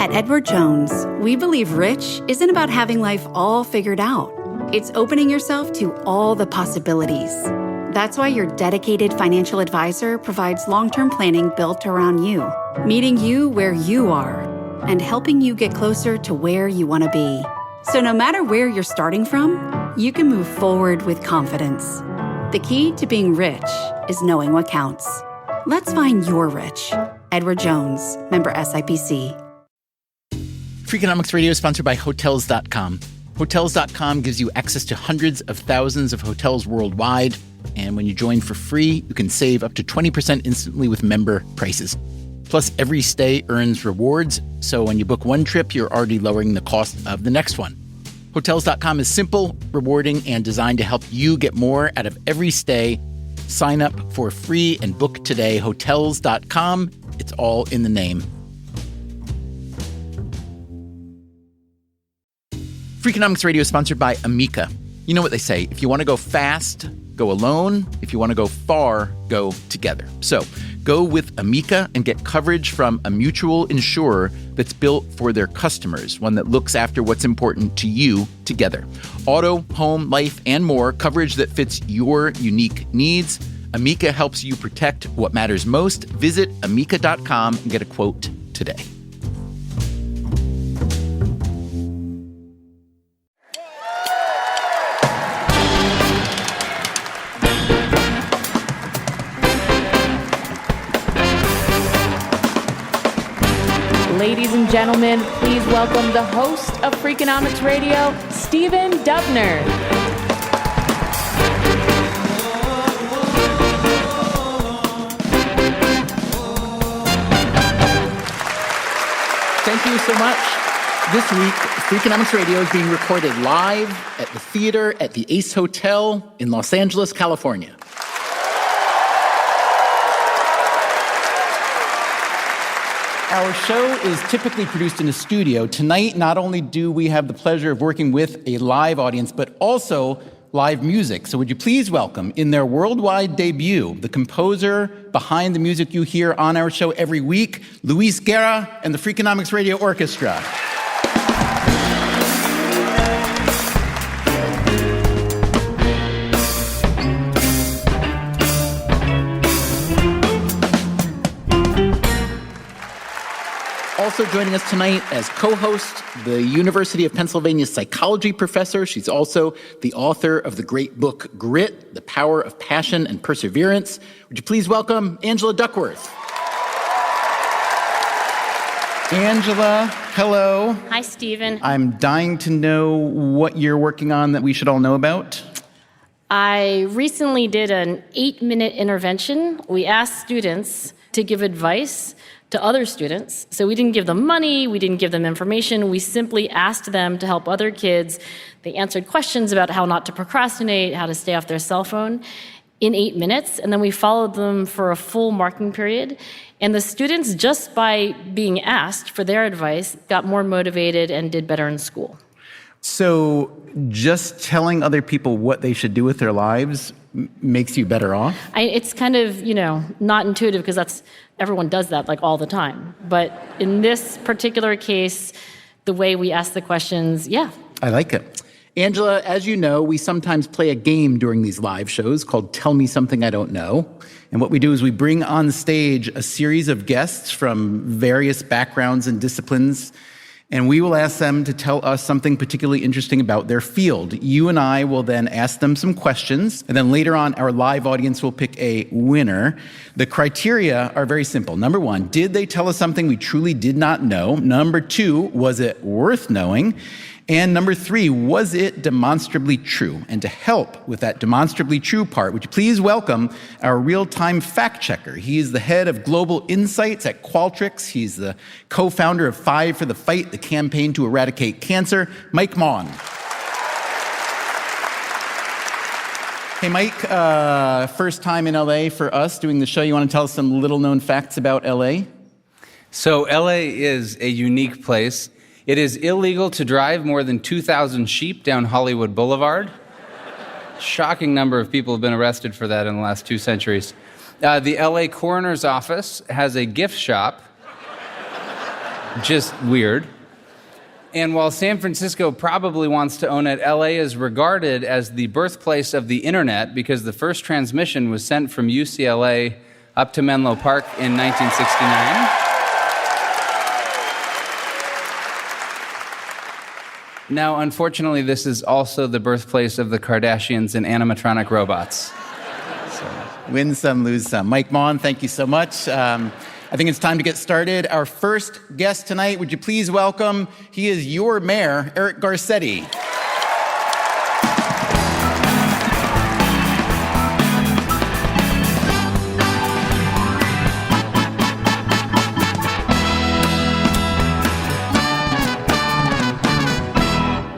At Edward Jones, we believe rich isn't about having life all figured out. It's opening yourself to all the possibilities. That's why your dedicated financial advisor provides long-term planning built around you, meeting you where you are, and helping you get closer to where you want to be. So no matter where you're starting from, you can move forward with confidence. The key to being rich is knowing what counts. Let's find your rich. Edward Jones, member SIPC. Freakonomics Radio is sponsored by Hotels.com. Hotels.com gives you access to hundreds of thousands of hotels worldwide. And when you join for free, you can save up to 20% instantly with member prices. Plus, every stay earns rewards. So when you book one trip, you're already lowering the cost of the next one. Hotels.com is simple, rewarding, and designed to help you get more out of every stay. Sign up for free and book today. Hotels.com. It's all in the name. Freakonomics Radio is sponsored by Amica. You know what they say, if you want to go fast, go alone. If you want to go far, go together. So go with Amica and get coverage from a mutual insurer that's built for their customers, one that looks after what's important to you together. Auto, home, life, and more, coverage that fits your unique needs. Amica helps you protect what matters most. Visit amica.com and get a quote today. Ladies and gentlemen, please welcome the host of Freakonomics Radio, Stephen Dubner. Thank you so much. This week, Freakonomics Radio is being recorded live at the theater at the Ace Hotel in Los Angeles, California. Our show is typically produced in a studio. Tonight, not only do we have the pleasure of working with a live audience, but also live music. So would you please welcome, in their worldwide debut, the composer behind the music you hear on our show every week, Luis Guerra and the Freakonomics Radio Orchestra. Also joining us tonight as co-host, the University of Pennsylvania psychology professor. She's also the author of the great book, Grit, The Power of Passion and Perseverance. Would you please welcome Angela Duckworth. Angela, hello. Hi, Stephen. I'm dying to know what you're working on that we should all know about. I recently did an 8-minute intervention. We asked students to give advice to other students. So we didn't give them money, we didn't give them information, we simply asked them to help other kids. They answered questions about how not to procrastinate, how to stay off their cell phone in 8 minutes, and then we followed them for a full marking period. And the students, just by being asked for their advice, got more motivated and did better in school. So just telling other people what they should do with their lives makes you better off? It's kind of, not intuitive because everyone does that like all the time. But in this particular case, the way we ask the questions, yeah. I like it. Angela, as you know, we sometimes play a game during these live shows called Tell Me Something I Don't Know. And what we do is we bring on stage a series of guests from various backgrounds and disciplines, and we will ask them to tell us something particularly interesting about their field. You and I will then ask them some questions, and then later on, our live audience will pick a winner. The criteria are very simple. Number one, did they tell us something we truly did not know? Number two, was it worth knowing? And number three, was it demonstrably true? And to help with that demonstrably true part, would you please welcome our real-time fact-checker. He is the head of global insights at Qualtrics. He's the co-founder of Five for the Fight, the campaign to eradicate cancer, Mike Maughan. Hey, Mike, first time in L.A. for us doing the show. You want to tell us some little-known facts about L.A.? So L.A. is a unique place. It is illegal to drive more than 2,000 sheep down Hollywood Boulevard. Shocking number of people have been arrested for that in the last 2 centuries. The LA Coroner's Office has a gift shop Just weird. And while San Francisco probably wants to own it, L.A. is regarded as the birthplace of the internet because the first transmission was sent from UCLA up to Menlo Park in 1969. Now, unfortunately, this is also the birthplace of the Kardashians and animatronic robots. Win some, lose some. Mike Maughan, thank you so much. I think it's time to get started. Our first guest tonight, would you please welcome, he is your mayor, Eric Garcetti.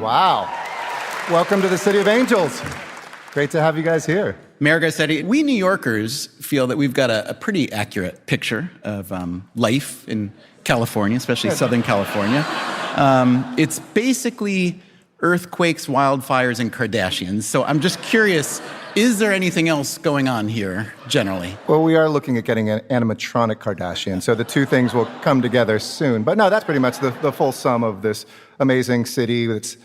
Wow. Welcome to the City of Angels. Great to have you guys here. Mayor Garcetti, we New Yorkers feel that we've got a pretty accurate picture of life in California, especially Southern California. It's basically earthquakes, wildfires, and Kardashians. So I'm just curious, is there anything else going on here, generally? Well, we are looking at getting an animatronic Kardashian, so the two things will come together soon. But no, that's pretty much the full sum of this amazing city. It's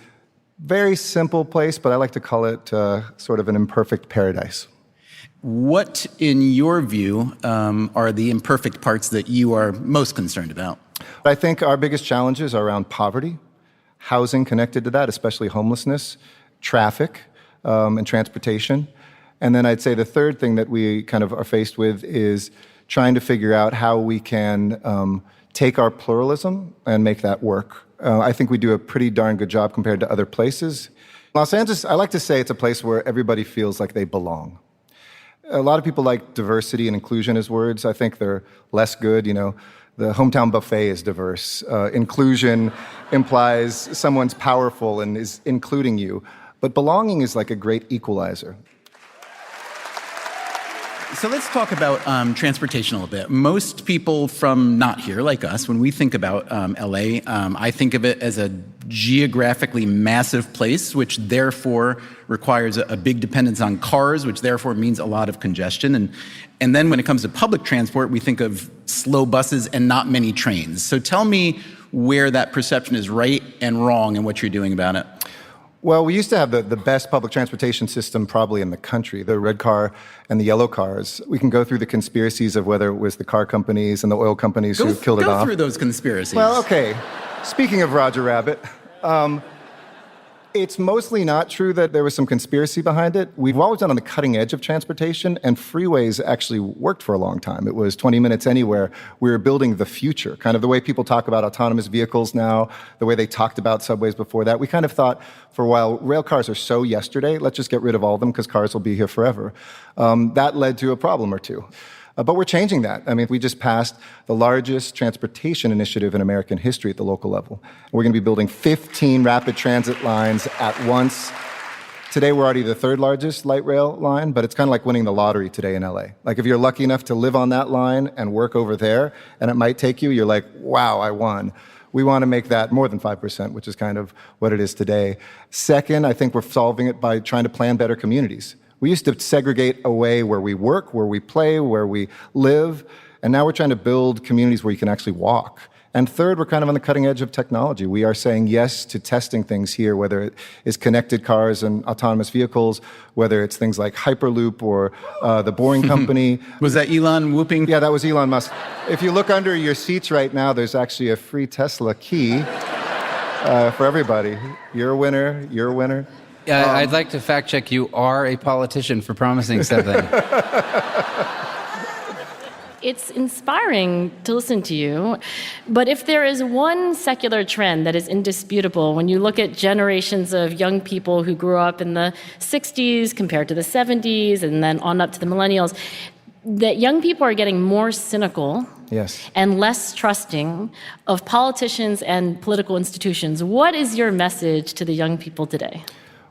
very simple place, but I like to call it sort of an imperfect paradise. What, in your view, are the imperfect parts that you are most concerned about? I think our biggest challenges are around poverty, housing connected to that, especially homelessness, traffic, and transportation. And then I'd say the third thing that we kind of are faced with is trying to figure out how we can take our pluralism and make that work. I think we do a pretty darn good job compared to other places. Los Angeles, I like to say it's a place where everybody feels like they belong. A lot of people like diversity and inclusion as words. I think they're less good. You know, the hometown buffet is diverse. Inclusion implies someone's powerful and is including you. But belonging is like a great equalizer. So let's talk about transportation a little bit. Most people from not here, like us, when we think about L.A., I think of it as a geographically massive place, which therefore requires a big dependence on cars, which therefore means a lot of congestion. And then when it comes to public transport, we think of slow buses and not many trains. So tell me where that perception is right and wrong and what you're doing about it. Well, we used to have the best public transportation system probably in the country, the red car and the yellow cars. We can go through the conspiracies of whether it was the car companies and the oil companies who killed it off. Go through those conspiracies. Well, okay. Speaking of Roger Rabbit, it's mostly not true that there was some conspiracy behind it. We've always been on the cutting edge of transportation, and freeways actually worked for a long time. It was 20 minutes anywhere. We were building the future, kind of the way people talk about autonomous vehicles now, the way they talked about subways before that. We kind of thought for a while, rail cars are so yesterday, let's just get rid of all of them because cars will be here forever. That led to a problem or two. But we're changing that. I mean, we just passed the largest transportation initiative in American history at the local level. We're going to be building 15 rapid transit lines at once. Today, we're already the third largest light rail line, but it's kind of like winning the lottery today in LA. Like, if you're lucky enough to live on that line and work over there, and it might take you, you're like, wow, I won. We want to make that more than 5%, which is kind of what it is today. Second, I think we're solving it by trying to plan better communities. We used to segregate away where we work, where we play, where we live, and now we're trying to build communities where you can actually walk. And third, we're kind of on the cutting edge of technology. We are saying yes to testing things here, whether it is connected cars and autonomous vehicles, whether it's things like Hyperloop or the Boring Company. Was that Elon whooping? Yeah, that was Elon Musk. If you look under your seats right now, there's actually a free Tesla key for everybody. You're a winner, you're a winner. Yeah, I'd like to fact check. You are a politician for promising something. It's inspiring to listen to you, but if there is one secular trend that is indisputable, when you look at generations of young people who grew up in the 60s compared to the 70s and then on up to the millennials, that young people are getting more cynical and less trusting of politicians and political institutions. What is your message to the young people today?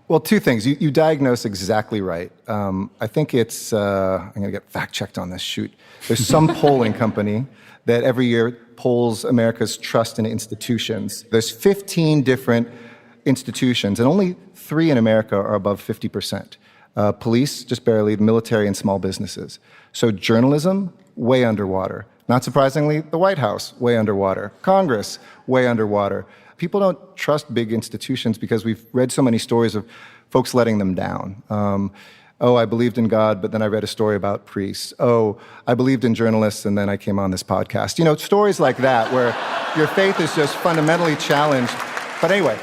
Well, two things. You diagnose exactly right. I think it's, I'm going to get fact-checked on this, shoot. There's some polling company that every year polls America's trust in institutions. There's 15 different institutions, and only 3 in America are above 50%. Police, just barely, military, and small businesses. So journalism, way underwater. Not surprisingly, the White House, way underwater. Congress, way underwater. People don't trust big institutions because we've read so many stories of folks letting them down. I believed in God, but then I read a story about priests. I believed in journalists, and then I came on this podcast. Stories like that where your faith is just fundamentally challenged. But anyway,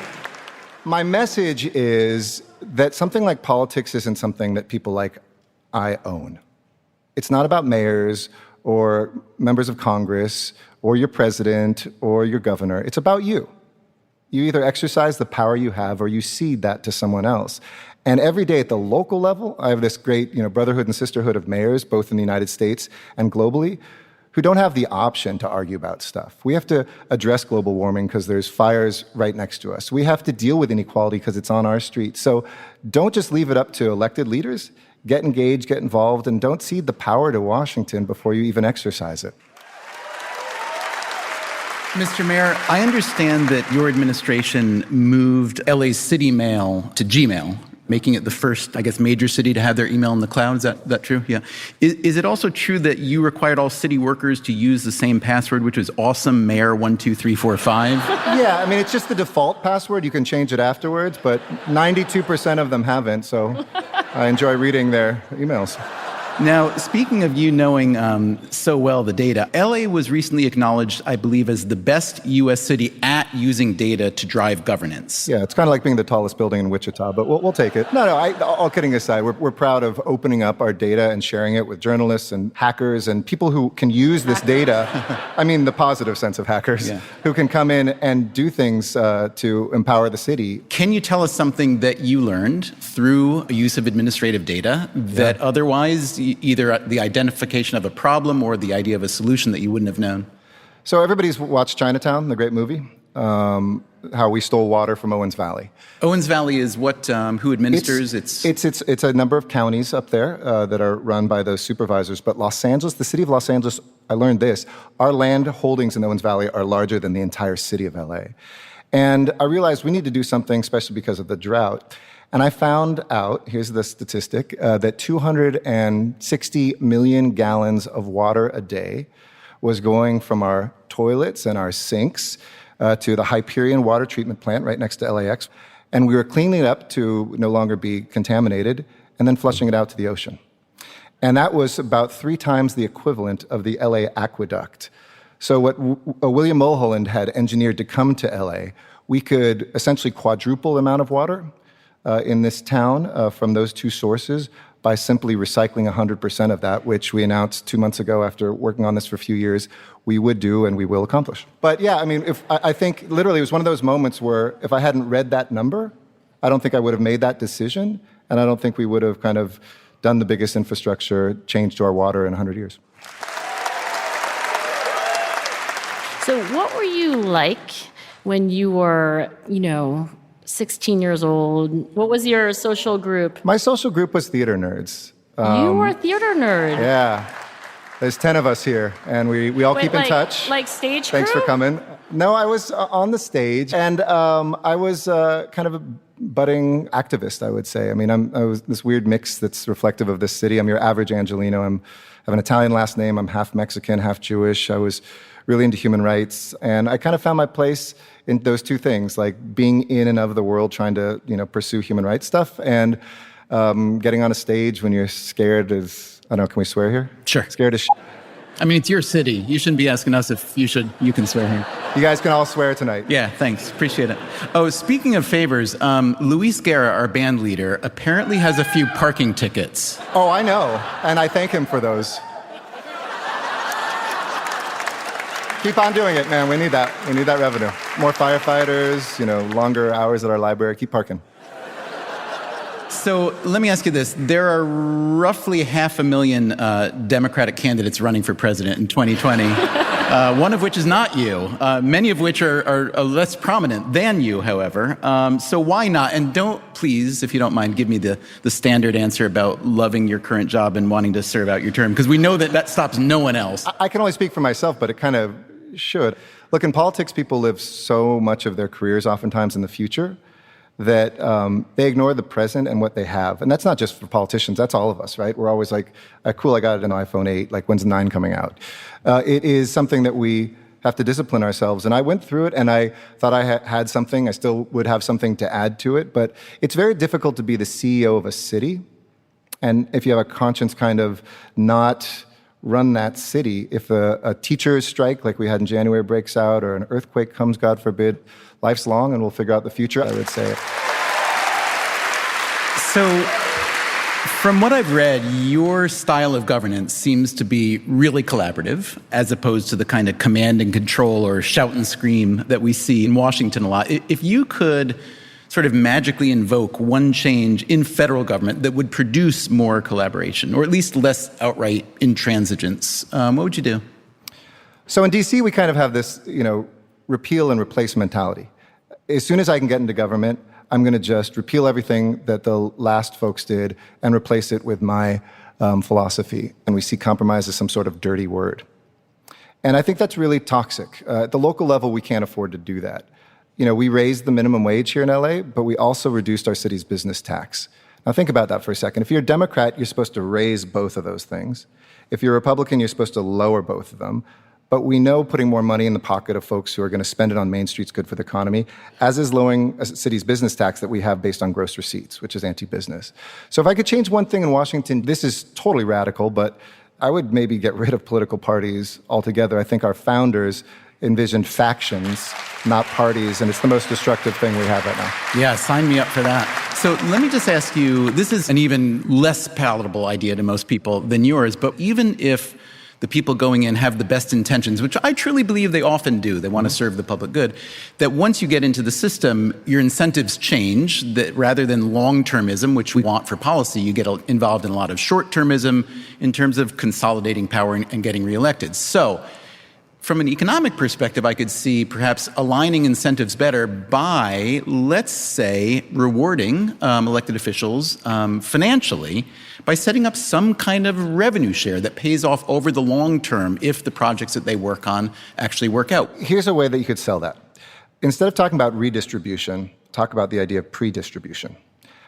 my message is that something like politics isn't something that people like I own. It's not about mayors or members of Congress or your president or your governor. It's about you. You either exercise the power you have or you cede that to someone else. And every day at the local level, I have this great brotherhood and sisterhood of mayors, both in the United States and globally, who don't have the option to argue about stuff. We have to address global warming because there's fires right next to us. We have to deal with inequality because it's on our street. So don't just leave it up to elected leaders. Get engaged, get involved, and don't cede the power to Washington before you even exercise it. Mr. Mayor, I understand that your administration moved LA's city mail to Gmail, making it the first, major city to have their email in the cloud. Is that true? Yeah. Is it also true that you required all city workers to use the same password, which was awesome mayor 12345? Yeah, it's just the default password. You can change it afterwards, but 92% of them haven't, so I enjoy reading their emails. Now, speaking of you knowing so well the data, L.A. was recently acknowledged, I believe, as the best U.S. city at using data to drive governance. Yeah, it's kind of like being the tallest building in Wichita, but we'll take it. No, all kidding aside, we're proud of opening up our data and sharing it with journalists and hackers and people who can use this data. The positive sense of hackers, who can come in and do things to empower the city. Can you tell us something that you learned through use of administrative data that otherwise either the identification of a problem or the idea of a solution that you wouldn't have known? So everybody's watched Chinatown, the great movie, how we stole water from Owens Valley. Owens Valley is what, who administers? It's a number of counties up there that are run by those supervisors. But Los Angeles, the city of Los Angeles, I learned this, our land holdings in Owens Valley are larger than the entire city of L.A. And I realized we need to do something, especially because of the drought. And I found out, here's the statistic, that 260 million gallons of water a day was going from our toilets and our sinks to the Hyperion water treatment plant right next to LAX. And we were cleaning it up to no longer be contaminated and then flushing it out to the ocean. And that was about 3 times the equivalent of the LA aqueduct. So what William Mulholland had engineered to come to LA, we could essentially quadruple the amount of water in this town from those 2 sources by simply recycling 100% of that, which we announced 2 months ago after working on this for a few years, we would do and we will accomplish. But yeah, I think literally it was one of those moments where if I hadn't read that number, I don't think I would have made that decision, and I don't think we would have kind of done the biggest infrastructure change to our water in 100 years. So what were you like when you were, 16 years old? What was your social group? My social group was theater nerds. You were a theater nerd. Yeah. There's 10 of us here, and we all keep in touch. Like stage crew? Thanks for coming. No, I was on the stage, and I was kind of a budding activist, I would say. I was this weird mix that's reflective of this city. I'm your average Angelino. I have an Italian last name. I'm half Mexican, half Jewish. I was really into human rights, and I kind of found my place in those 2 things, like being in and of the world, trying to pursue human rights stuff, and getting on a stage when you're scared is, I don't know, can we swear here? Sure. Scared as it's your city. You shouldn't be asking us if you can swear here. You guys can all swear tonight. Yeah, thanks. Appreciate it. Oh, speaking of favors, Luis Guerra, our band leader, apparently has a few parking tickets. Oh, I know, and I thank him for those. Keep on doing it, man. We need that. We need that revenue. More firefighters, longer hours at our library. Keep parking. So let me ask you this. There are roughly 500,000 Democratic candidates running for president in 2020, one of which is not you, many of which are less prominent than you, however. So why not? And don't, please, if you don't mind, give me the standard answer about loving your current job and wanting to serve out your term, because we know that stops no one else. I can only speak for myself, but it kind of should. Look, in politics, people live so much of their careers oftentimes in the future that they ignore the present and what they have. And that's not just for politicians, that's all of us, right? We're always like, cool, I got an iPhone 8, like when's 9 coming out? It is something that we have to discipline ourselves. And I went through it and I thought I had something, I still would have something to add to it, but it's very difficult to be the CEO of a city. And if you have a conscience, kind of not run that city. If a teacher's strike, like we had in January, breaks out, or an earthquake comes, God forbid, life's long and we'll figure out the future, I would say. So, from what I've read, your style of governance seems to be really collaborative, as opposed to the kind of command and control or shout and scream that we see in Washington a lot. If you could sort of magically invoke one change in federal government that would produce more collaboration, or at least less outright intransigence, what would you do? So in DC, we kind of have this, repeal and replace mentality. As soon as I can get into government, I'm going to just repeal everything that the last folks did and replace it with my philosophy. And we see compromise as some sort of dirty word. And I think that's really toxic. At the local level, we can't afford to do that. We raised the minimum wage here in LA, but we also reduced our city's business tax. Now think about that for a second. If you're a Democrat, you're supposed to raise both of those things. If you're a Republican, you're supposed to lower both of them. But we know putting more money in the pocket of folks who are going to spend it on Main Street is good for the economy, as is lowering a city's business tax that we have based on gross receipts, which is anti-business. So if I could change one thing in Washington, this is totally radical, but I would maybe get rid of political parties altogether. I think our founders envisioned factions, not parties, and it's the most destructive thing we have right now. Yeah, sign me up for that. So let me just ask you, this is an even less palatable idea to most people than yours, but even if the people going in have the best intentions, which I truly believe they often do, they want to serve the public good, that once you get into the system, your incentives change, that rather than long-termism, which we want for policy, you get involved in a lot of short-termism in terms of consolidating power and getting reelected. So, from an economic perspective, I could see perhaps aligning incentives better by, let's say, rewarding elected officials financially by setting up some kind of revenue share that pays off over the long term if the projects that they work on actually work out. Here's a way that you could sell that. Instead of talking about redistribution, talk about the idea of pre-distribution.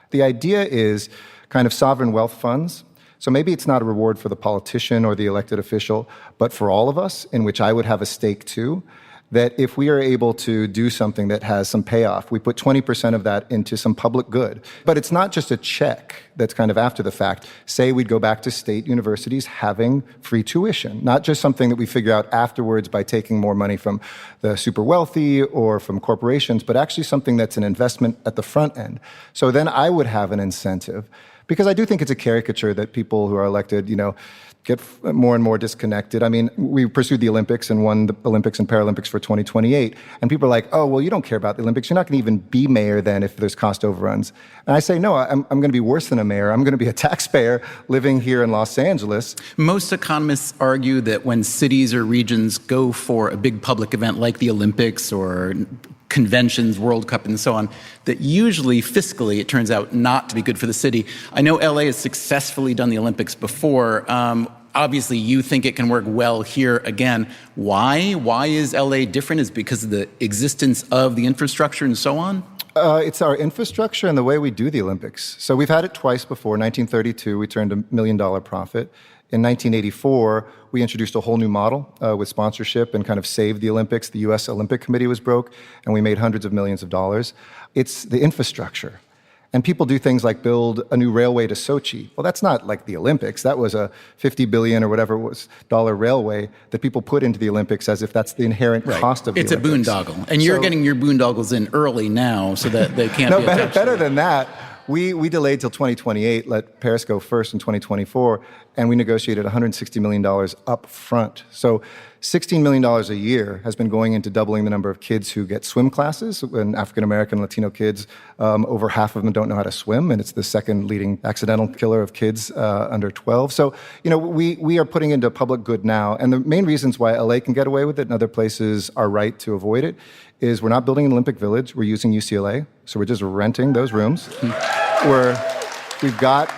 The idea is kind of sovereign wealth funds. So maybe it's not a reward for the politician or the elected official, but for all of us, in which I would have a stake too, that if we are able to do something that has some payoff, we put 20% of that into some public good. But it's not just a check that's kind of after the fact. Say we'd go back to state universities having free tuition, not just something that we figure out afterwards by taking more money from the super wealthy or from corporations, but actually something that's an investment at the front end. So then I would have an incentive. Because I do think it's a caricature that people who are elected, get more and more disconnected. I mean, we pursued the Olympics and won the Olympics and Paralympics for 2028. And people are like, oh, well, you don't care about the Olympics. You're not going to even be mayor then if there's cost overruns. And I say, no, I'm going to be worse than a mayor. I'm going to be a taxpayer living here in Los Angeles. Most economists argue that when cities or regions go for a big public event like the Olympics or conventions, World Cup, and so on, that usually fiscally it turns out not to be good for the city. I know LA has successfully done the Olympics before. Obviously, you think it can work well here again. Why? Why is LA different? Is it because of the existence of the infrastructure and so on? It's our infrastructure and the way we do the Olympics. So we've had it twice before. 1932, we turned $1 million profit. In 1984, we introduced a whole new model with sponsorship and kind of saved the Olympics. The U.S. Olympic Committee was broke, and we made hundreds of millions of dollars. It's the infrastructure. And people do things like build a new railway to Sochi. Well, that's not like the Olympics. That was a $50 billion or whatever it was dollar railway that people put into the Olympics as if that's the inherent cost of the Olympics. It's a boondoggle. And you're getting your boondoggles in early now so that they can't be attached. Better than that. We delayed till 2028, let Paris go first in 2024, and we negotiated $160 million up front. So $16 million a year has been going into doubling the number of kids who get swim classes. And African-American, Latino kids, over half of them don't know how to swim, and it's the second leading accidental killer of kids under 12. So, we are putting into public good now, and the main reasons why LA can get away with it and other places are right to avoid it is we're not building an Olympic Village, we're using UCLA, so we're just renting those rooms. We've got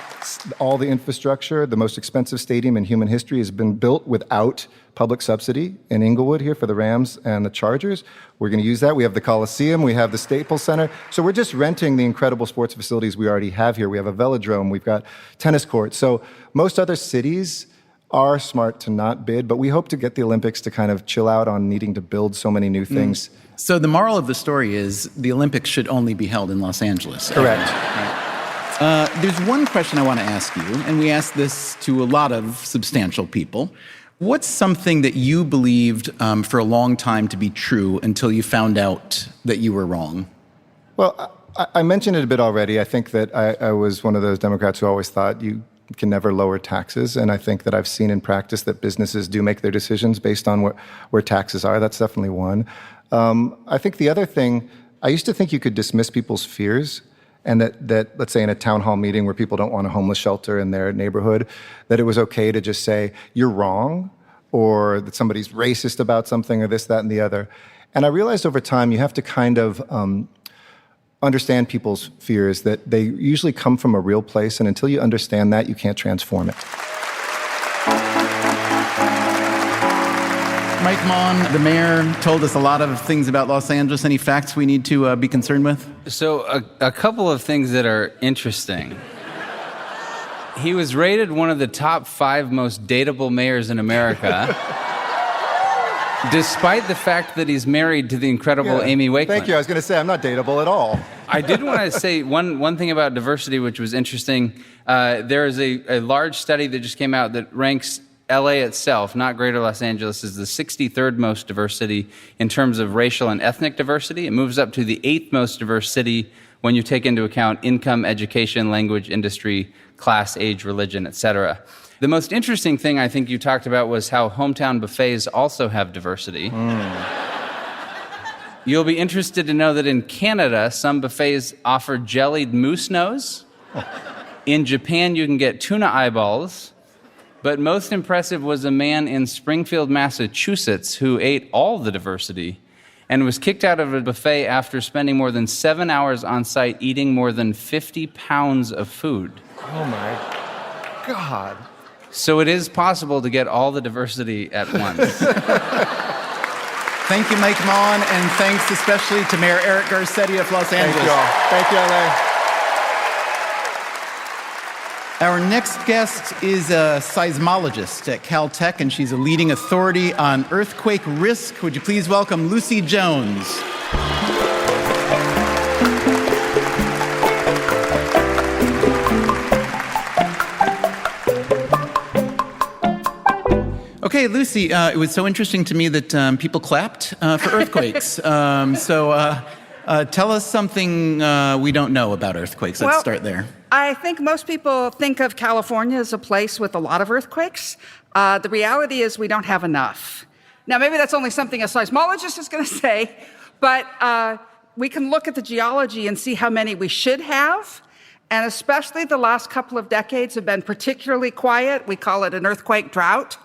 all the infrastructure, the most expensive stadium in human history has been built without public subsidy in Inglewood here for the Rams and the Chargers. We're going to use that. We have the Coliseum. We have the Staples Center. So we're just renting the incredible sports facilities we already have here. We have a velodrome. We've got tennis courts. So most other cities are smart to not bid, but we hope to get the Olympics to kind of chill out on needing to build so many new things. So the moral of the story is the Olympics should only be held in Los Angeles. Correct. There's one question I want to ask you, and we ask this to a lot of substantial people. What's something that you believed for a long time to be true until you found out that you were wrong? Well, I mentioned it a bit already. I think that I was one of those Democrats who always thought you can never lower taxes, and I think that I've seen in practice that businesses do make their decisions based on where taxes are. That's definitely one. I think the other thing, I used to think you could dismiss people's fears, and that, let's say in a town hall meeting where people don't want a homeless shelter in their neighborhood, that it was okay to just say, you're wrong, or that somebody's racist about something, or this, that, and the other. And I realized over time you have to kind of understand people's fears, that they usually come from a real place, and until you understand that, you can't transform it. Mike Maughan, the mayor, told us a lot of things about Los Angeles. Any facts we need to be concerned with? So a couple of things that are interesting. He was rated one of the top 5 most dateable mayors in America, despite the fact that he's married to the incredible Amy Wakeman. Thank you. I was going to say, I'm not dateable at all. I did want to say one thing about diversity, which was interesting. There is a large study that just came out that ranks L.A. itself, not Greater Los Angeles, is the 63rd most diverse city in terms of racial and ethnic diversity. It moves up to the 8th most diverse city when you take into account income, education, language, industry, class, age, religion, etc. The most interesting thing I think you talked about was how hometown buffets also have diversity. You'll be interested to know that in Canada, some buffets offer jellied moose nose. In Japan, you can get tuna eyeballs. But most impressive was a man in Springfield, Massachusetts, who ate all the diversity and was kicked out of a buffet after spending more than 7 hours on site eating more than 50 pounds of food. Oh, my God. So it is possible to get all the diversity at once. Thank you, Mike Maughan, and thanks especially to Mayor Eric Garcetti of Los Angeles. Thank you all. Thank you, LA. Our next guest is a seismologist at Caltech, and she's a leading authority on earthquake risk. Would you please welcome Lucy Jones? Okay, Lucy, it was so interesting to me that people clapped for earthquakes. Tell us something we don't know about earthquakes. Let's start there. I think most people think of California as a place with a lot of earthquakes. The reality is we don't have enough. Now, maybe that's only something a seismologist is going to say, but we can look at the geology and see how many we should have. And especially the last couple of decades have been particularly quiet. We call it an earthquake drought.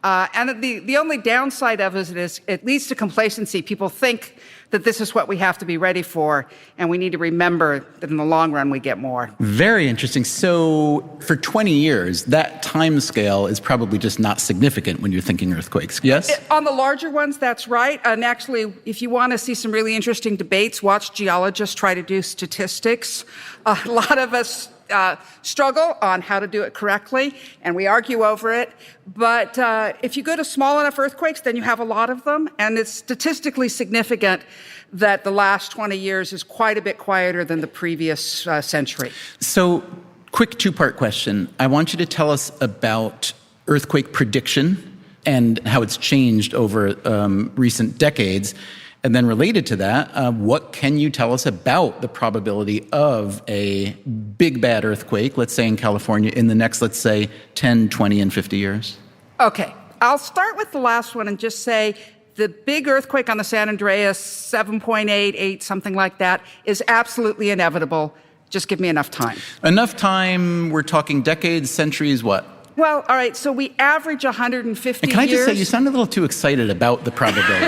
And the only downside of it is it leads to complacency. People think that this is what we have to be ready for, and we need to remember that in the long run we get more. Very interesting. So for 20 years, that time scale is probably just not significant when you're thinking earthquakes, yes? On the larger ones, that's right. And actually, if you want to see some really interesting debates, watch geologists try to do statistics. A lot of us struggle on how to do it correctly, and we argue over it. But if you go to small enough earthquakes, then you have a lot of them, and it's statistically significant that the last 20 years is quite a bit quieter than the previous century. So, quick two-part question. I want you to tell us about earthquake prediction and how it's changed over recent decades. And then related to that, what can you tell us about the probability of a big bad earthquake, let's say in California, in the next, let's say, 10, 20, and 50 years? Okay, I'll start with the last one and just say the big earthquake on the San Andreas, 7.8, 8, something like that, is absolutely inevitable. Just give me enough time. Enough time, we're talking decades, centuries, what? Well, all right, so we average 150 years. And can I just say, you sound a little too excited about the probability.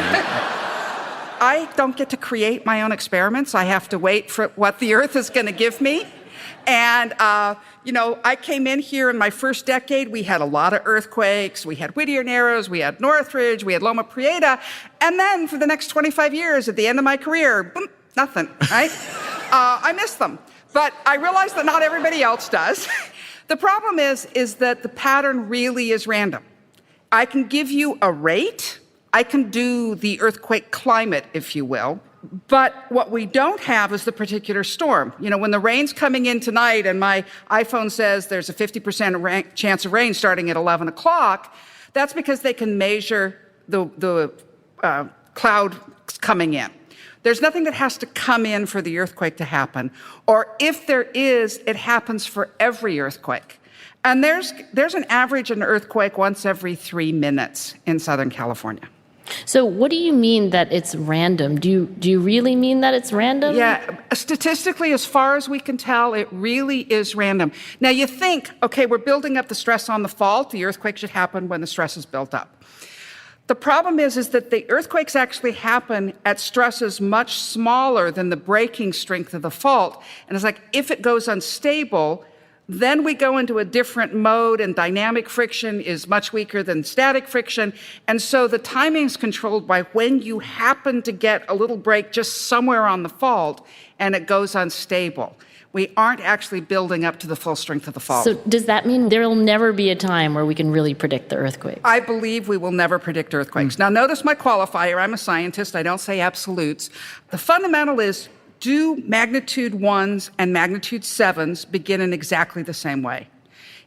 I don't get to create my own experiments. I have to wait for what the Earth is going to give me. And, I came in here in my first decade. We had a lot of earthquakes. We had Whittier Narrows. We had Northridge. We had Loma Prieta. And then for the next 25 years, at the end of my career, boom, nothing, right? I miss them. But I realize that not everybody else does. The problem is that the pattern really is random. I can give you a rate. I can do the earthquake climate, if you will. But what we don't have is the particular storm. When the rain's coming in tonight and my iPhone says there's a 50% chance of rain starting at 11 o'clock, that's because they can measure the cloud coming in. There's nothing that has to come in for the earthquake to happen. Or if there is, it happens for every earthquake. And there's an average an earthquake once every 3 minutes in Southern California. So what do you mean that it's random? Do you really mean that it's random? Yeah, statistically, as far as we can tell, it really is random. Now you think, okay, we're building up the stress on the fault. The earthquake should happen when the stress is built up. The problem is that the earthquakes actually happen at stresses much smaller than the breaking strength of the fault. And it's like, if it goes unstable, then we go into a different mode, and dynamic friction is much weaker than static friction. And so the timing is controlled by when you happen to get a little break just somewhere on the fault, and it goes unstable. We aren't actually building up to the full strength of the fault. So does that mean there will never be a time where we can really predict the earthquake? I believe we will never predict earthquakes. Now, notice my qualifier. I'm a scientist. I don't say absolutes. The fundamental is, do magnitude 1s and magnitude 7s begin in exactly the same way?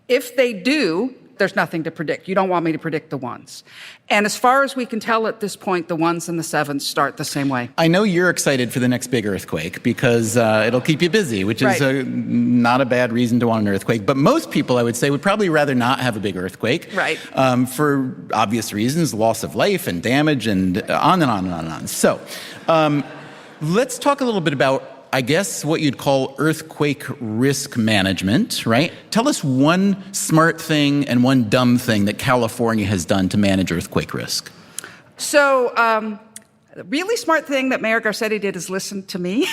If they do, there's nothing to predict. You don't want me to predict the 1s. And as far as we can tell at this point, the 1s and the 7s start the same way. I know you're excited for the next big earthquake because it'll keep you busy, which is not a bad reason to want an earthquake. But most people, I would say, would probably rather not have a big earthquake. Right. For obvious reasons, loss of life and damage and on and on and on and on. So let's talk a little bit about, I guess, what you'd call earthquake risk management, right? Tell us one smart thing and one dumb thing that California has done to manage earthquake risk. So, the really smart thing that Mayor Garcetti did is listen to me.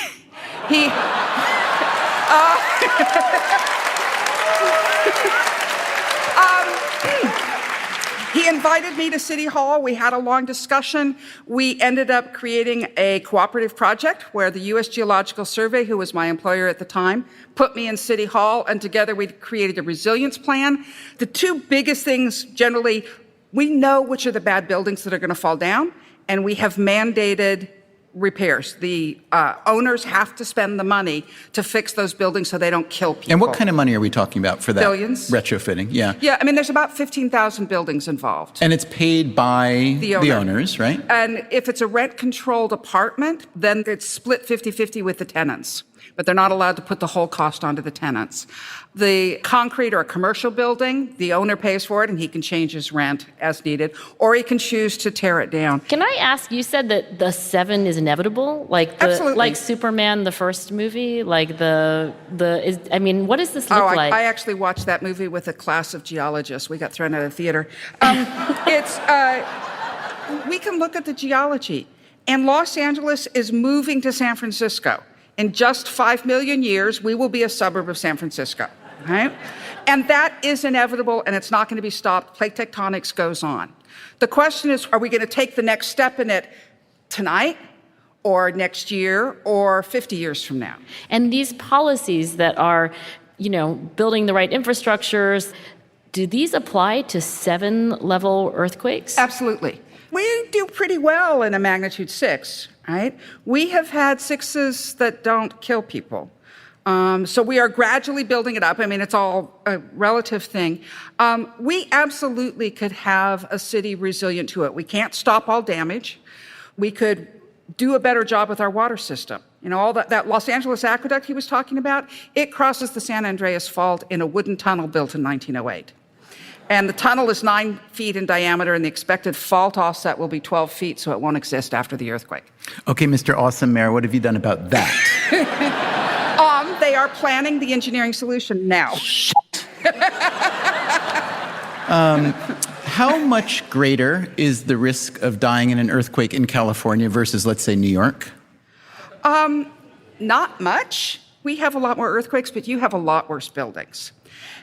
He invited me to City Hall. We had a long discussion. We ended up creating a cooperative project where the U.S. Geological Survey, who was my employer at the time, put me in City Hall, and together we created a resilience plan. The two biggest things, generally, we know which are the bad buildings that are going to fall down, and we have mandated repairs. The owners have to spend the money to fix those buildings so they don't kill people. And what kind of money are we talking about for that? Billions. Retrofitting, yeah. Yeah, I mean, there's about 15,000 buildings involved. And it's paid by the owners, right? And if it's a rent-controlled apartment, then it's split 50-50 with the tenants. But they're not allowed to put the whole cost onto the tenants. The concrete or a commercial building, the owner pays for it and he can change his rent as needed, or he can choose to tear it down. Can I ask, you said that the 7 is inevitable? Absolutely. Like Superman, the first movie? What does this look like? I actually watched that movie with a class of geologists. We got thrown out of the theater. We can look at the geology. And Los Angeles is moving to San Francisco. In just 5 million years, we will be a suburb of San Francisco, right? And that is inevitable, and it's not going to be stopped. Plate tectonics goes on. The question is, are we going to take the next step in it tonight, or next year, or 50 years from now? And these policies that are, building the right infrastructures, do these apply to 7-level earthquakes? Absolutely. We do pretty well in a magnitude 6, right? We have had 6s that don't kill people. So we are gradually building it up. I mean, it's all a relative thing. We absolutely could have a city resilient to it. We can't stop all damage. We could do a better job with our water system. All that Los Angeles aqueduct he was talking about, it crosses the San Andreas Fault in a wooden tunnel built in 1908. And the tunnel is 9 feet in diameter, and the expected fault offset will be 12 feet, so it won't exist after the earthquake. Okay, Mr. Awesome Mayor, what have you done about that? They are planning the engineering solution now. How much greater is the risk of dying in an earthquake in California versus, let's say, New York? Not much. We have a lot more earthquakes, but you have a lot worse buildings.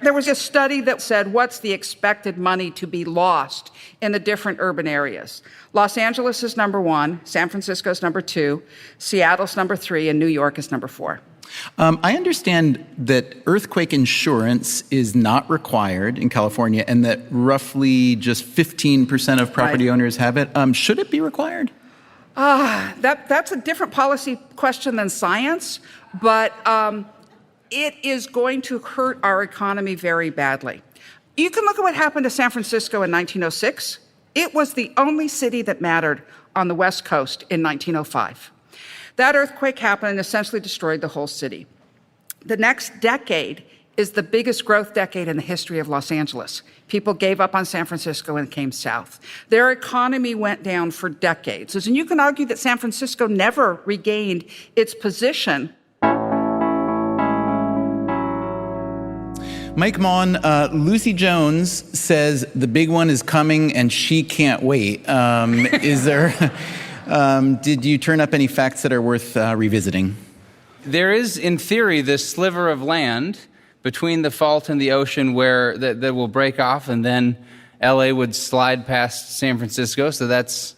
There was a study that said, what's the expected money to be lost in the different urban areas? Los Angeles is number 1, San Francisco is number 2, Seattle's number 3, and New York is number 4. I understand that earthquake insurance is not required in California and that roughly just 15% of property owners have it. Should it be required? That's a different policy question than science, but it is going to hurt our economy very badly. You can look at what happened to San Francisco in 1906. It was the only city that mattered on the West Coast in 1905. That earthquake happened and essentially destroyed the whole city. The next decade is the biggest growth decade in the history of Los Angeles. People gave up on San Francisco and came south. Their economy went down for decades. And you can argue that San Francisco never regained its position. Mike Maughan, Lucy Jones says the big one is coming and she can't wait. Is there... did you turn up any facts that are worth revisiting? There is, in theory, this sliver of land between the fault and the ocean where that will break off, and then L.A. would slide past San Francisco. So that's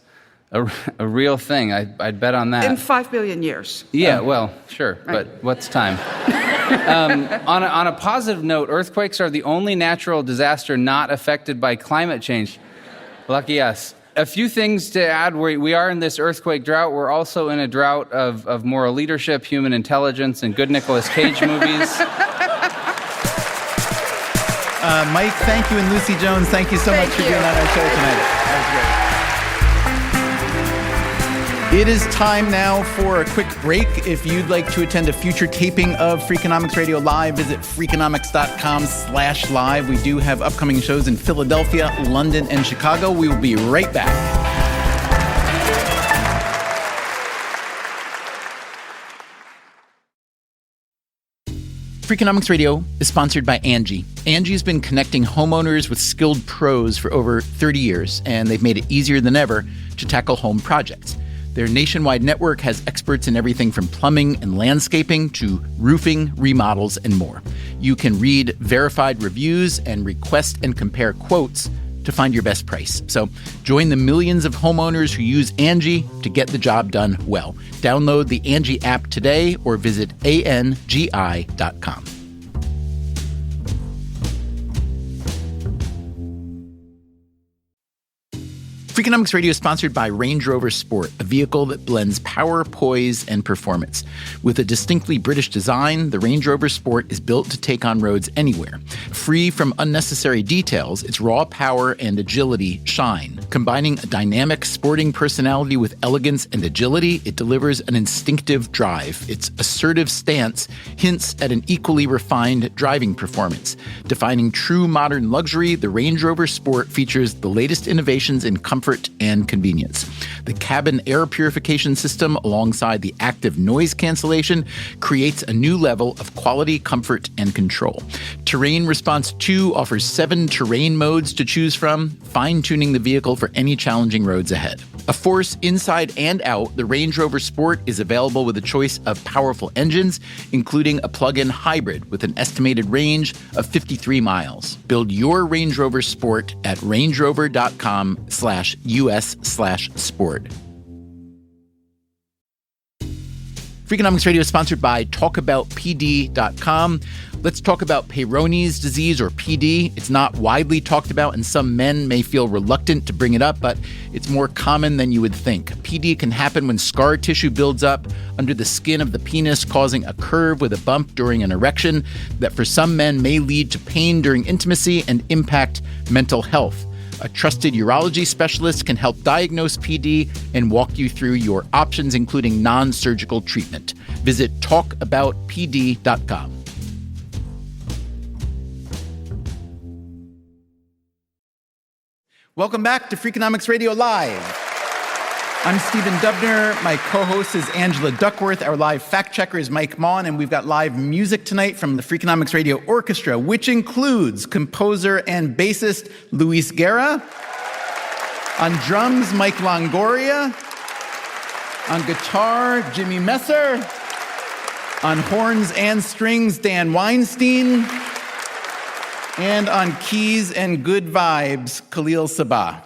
a real thing. I'd bet on that. In 5 billion years. Yeah, well, sure, right. But what's time? On a positive note, earthquakes are the only natural disaster not affected by climate change. Lucky us. A few things to add. We are in this earthquake drought. We're also in a drought of moral leadership, human intelligence, and good Nicolas Cage movies. Mike, thank you, and Lucy Jones, thank you so much for being on our show tonight. That was great. It is time now for a quick break. If you'd like to attend a future taping of Freakonomics Radio Live, visit freakonomics.com/live. We do have upcoming shows in Philadelphia, London, and Chicago. We will be right back. Freakonomics Radio is sponsored by Angie. Angie's been connecting homeowners with skilled pros for over 30 years, and they've made it easier than ever to tackle home projects. Their nationwide network has experts in everything from plumbing and landscaping to roofing, remodels, and more. You can read verified reviews and request and compare quotes to find your best price. So join the millions of homeowners who use Angie to get the job done well. Download the Angie app today or visit angi.com. Freakonomics Radio is sponsored by Range Rover Sport, a vehicle that blends power, poise, and performance. With a distinctly British design, the Range Rover Sport is built to take on roads anywhere. Free from unnecessary details, its raw power and agility shine. Combining a dynamic sporting personality with elegance and agility, it delivers an instinctive drive. Its assertive stance hints at an equally refined driving performance. Defining true modern luxury, the Range Rover Sport features the latest innovations in comfort and convenience. The cabin air purification system, alongside the active noise cancellation, creates a new level of quality, comfort, and control. Terrain Response 2 offers 7 terrain modes to choose from, fine-tuning the vehicle for any challenging roads ahead. A force inside and out, the Range Rover Sport is available with a choice of powerful engines, including a plug-in hybrid with an estimated range of 53 miles. Build your Range Rover Sport at rangerover.com/US/sport. Freakonomics Radio is sponsored by TalkAboutPD.com. Let's talk about Peyronie's disease, or PD. It's not widely talked about, and some men may feel reluctant to bring it up, but it's more common than you would think. PD can happen when scar tissue builds up under the skin of the penis, causing a curve with a bump during an erection that for some men may lead to pain during intimacy and impact mental health. A trusted urology specialist can help diagnose PD and walk you through your options, including non-surgical treatment. Visit talkaboutpd.com. Welcome back to Freakonomics Radio Live. I'm Stephen Dubner. My co-host is Angela Duckworth. Our live fact checker is Mike Maughan, and we've got live music tonight from the Freakonomics Radio Orchestra, which includes composer and bassist Luis Guerra, on drums Mike Longoria, on guitar Jimmy Messer, On horns and strings, Dan Weinstein. And on keys and good vibes, Khalil Sabah.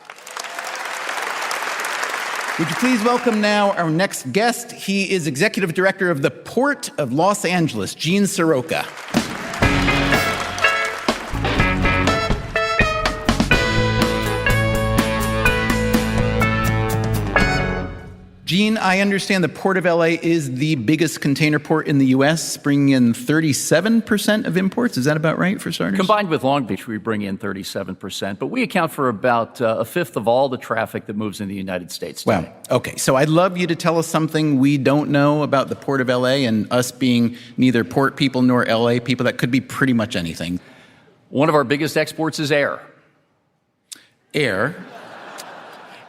Would you please welcome now our next guest? He is Executive Director of the Port of Los Angeles, Gene Soroka. Gene, I understand the Port of L.A. is the biggest container port in the U.S., bringing in 37% of imports. Is that about right, for starters? Combined with Long Beach, we bring in 37%, but we account for about a fifth of all the traffic that moves in the United States today. Wow. Okay, so I'd love you to tell us something we don't know about the Port of L.A., and us being neither port people nor L.A. people, that could be pretty much anything. One of our biggest exports is air. Air?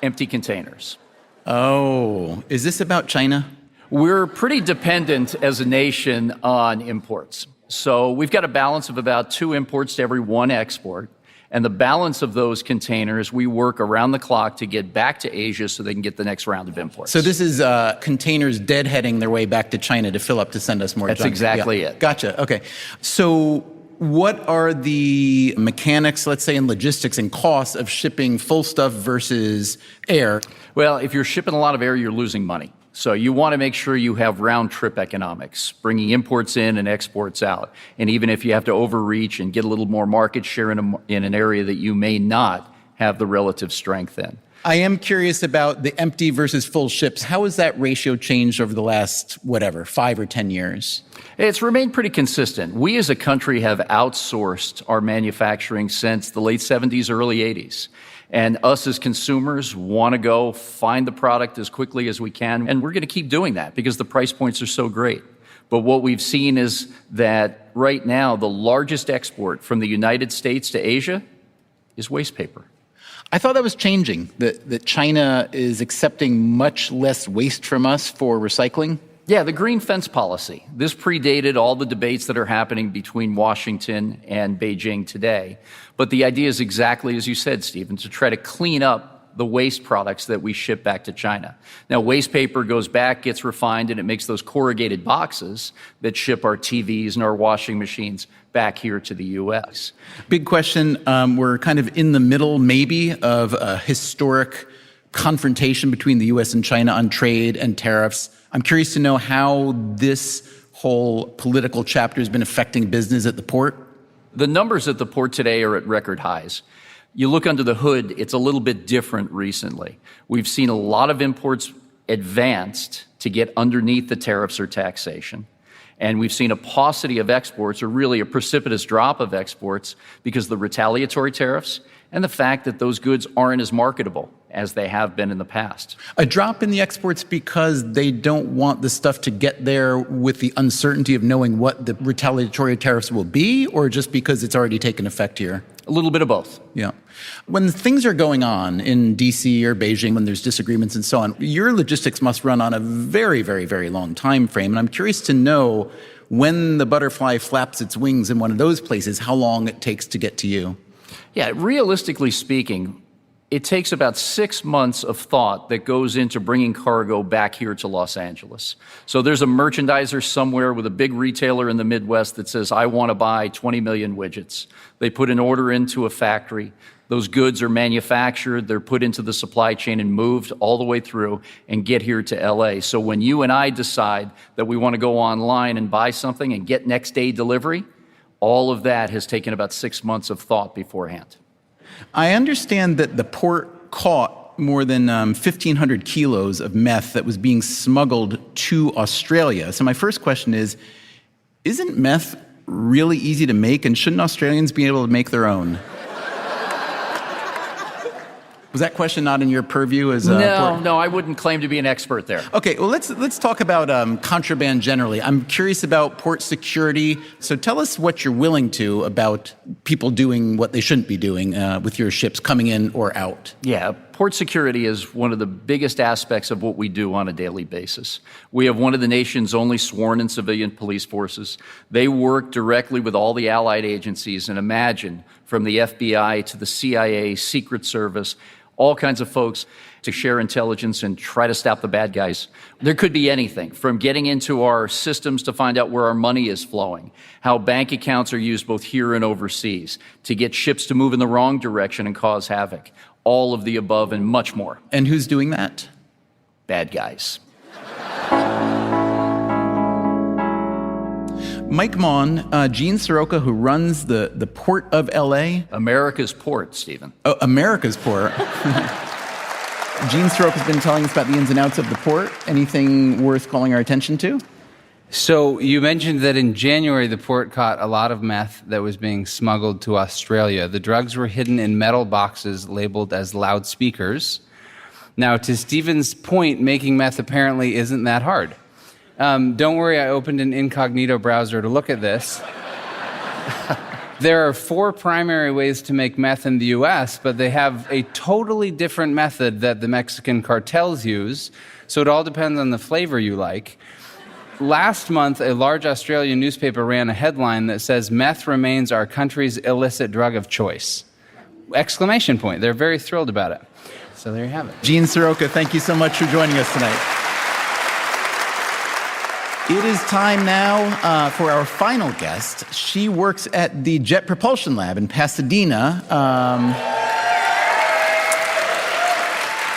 Empty containers. Oh, is this about China? We're pretty dependent as a nation on imports. So we've got a balance of about 2 imports to every 1 export. And the balance of those containers, we work around the clock to get back to Asia so they can get the next round of imports. So this is containers deadheading their way back to China to fill up to send us more junk. That's exactly it. Gotcha. Okay. So what are the mechanics, let's say, and logistics and costs of shipping full stuff versus air? Well, if you're shipping a lot of air, you're losing money. So you want to make sure you have round-trip economics, bringing imports in and exports out. And even if you have to overreach and get a little more market share in an area that you may not have the relative strength in. I am curious about the empty versus full ships. How has that ratio changed over the last, 5 or 10 years? It's remained pretty consistent. We as a country have outsourced our manufacturing since the late 70s, early 80s. And us as consumers want to go find the product as quickly as we can. And we're going to keep doing that because the price points are so great. But what we've seen is that right now, the largest export from the United States to Asia is waste paper. I thought that was changing, that China is accepting much less waste from us for recycling. Yeah, the green fence policy. This predated all the debates that are happening between Washington and Beijing today. But the idea is exactly as you said, Stephen, to try to clean up the waste products that we ship back to China. Now, waste paper goes back, gets refined, and it makes those corrugated boxes that ship our TVs and our washing machines back here to the U.S. Big question. We're kind of in the middle, maybe, of a historic confrontation between the U.S. and China on trade and tariffs. I'm curious to know how this whole political chapter has been affecting business at the port. The numbers at the port today are at record highs. You look under the hood, it's a little bit different recently. We've seen a lot of imports advanced to get underneath the tariffs or taxation. And we've seen a paucity of exports, or really a precipitous drop of exports, because of the retaliatory tariffs and the fact that those goods aren't as marketable as they have been in the past. A drop in the exports because they don't want the stuff to get there with the uncertainty of knowing what the retaliatory tariffs will be, or just because it's already taken effect here? A little bit of both. Yeah. When things are going on in D.C. or Beijing, when there's disagreements and so on, your logistics must run on a very, very, very long time frame. And I'm curious to know, when the butterfly flaps its wings in one of those places, how long it takes to get to you. Yeah, realistically speaking, it takes about 6 months of thought that goes into bringing cargo back here to Los Angeles. So there's a merchandiser somewhere with a big retailer in the Midwest that says, I want to buy 20 million widgets. They put an order into a factory. Those goods are manufactured, they're put into the supply chain and moved all the way through and get here to L.A. So when you and I decide that we want to go online and buy something and get next day delivery, all of that has taken about 6 months of thought beforehand. I understand that the port caught more than 1,500 kilos of meth that was being smuggled to Australia. So my first question is, isn't meth really easy to make, and shouldn't Australians be able to make their own? Was that question not in your purview as No, I wouldn't claim to be an expert there. Okay, well, let's talk about contraband generally. I'm curious about port security. So tell us what you're willing to about people doing what they shouldn't be doing with your ships coming in or out. Yeah, port security is one of the biggest aspects of what we do on a daily basis. We have one of the nation's only sworn and civilian police forces. They work directly with all the allied agencies, and imagine, from the FBI to the CIA, Secret Service, all kinds of folks to share intelligence and try to stop the bad guys. There could be anything from getting into our systems to find out where our money is flowing, how bank accounts are used both here and overseas, to get ships to move in the wrong direction and cause havoc. All of the above and much more. And who's doing that? Bad guys. Mike Maughan, Gene Soroka, who runs the Port of L.A. America's port, Stephen. Oh, America's port. Gene Soroka's been telling us about the ins and outs of the port. Anything worth calling our attention to? So you mentioned that in January, the port caught a lot of meth that was being smuggled to Australia. The drugs were hidden in metal boxes labeled as loudspeakers. Now, to Stephen's point, making meth apparently isn't that hard. Don't worry, I opened an incognito browser to look at this. There are 4 primary ways to make meth in the U.S., but they have a totally different method that the Mexican cartels use, so it all depends on the flavor you like. Last month, a large Australian newspaper ran a headline that says, "Meth remains our country's illicit drug of choice." Exclamation point. They're very thrilled about it. So there you have it. Gene Soroka, thank you so much for joining us tonight. It is time now for our final guest. She works at the Jet Propulsion Lab in Pasadena.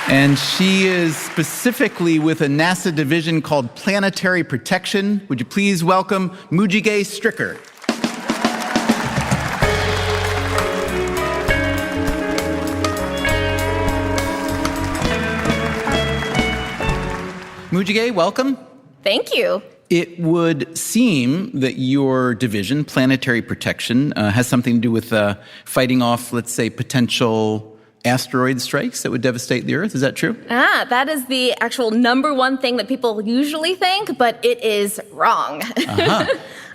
And she is specifically with a NASA division called Planetary Protection. Would you please welcome Mujige Stricker? Mujige, welcome. Thank you. It would seem that your division, Planetary Protection, has something to do with fighting off, let's say, potential asteroid strikes that would devastate the Earth. Is that true? That is the actual number one thing that people usually think, but it is wrong. Uh-huh.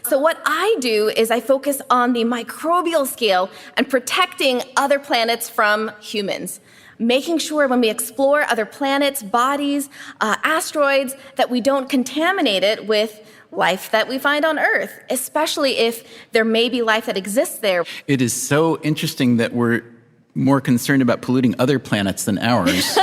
So what I do is I focus on the microbial scale and protecting other planets from humans. Making sure when we explore other planets, bodies, asteroids, that we don't contaminate it with life that we find on Earth, especially if there may be life that exists there. It is so interesting that we're more concerned about polluting other planets than ours.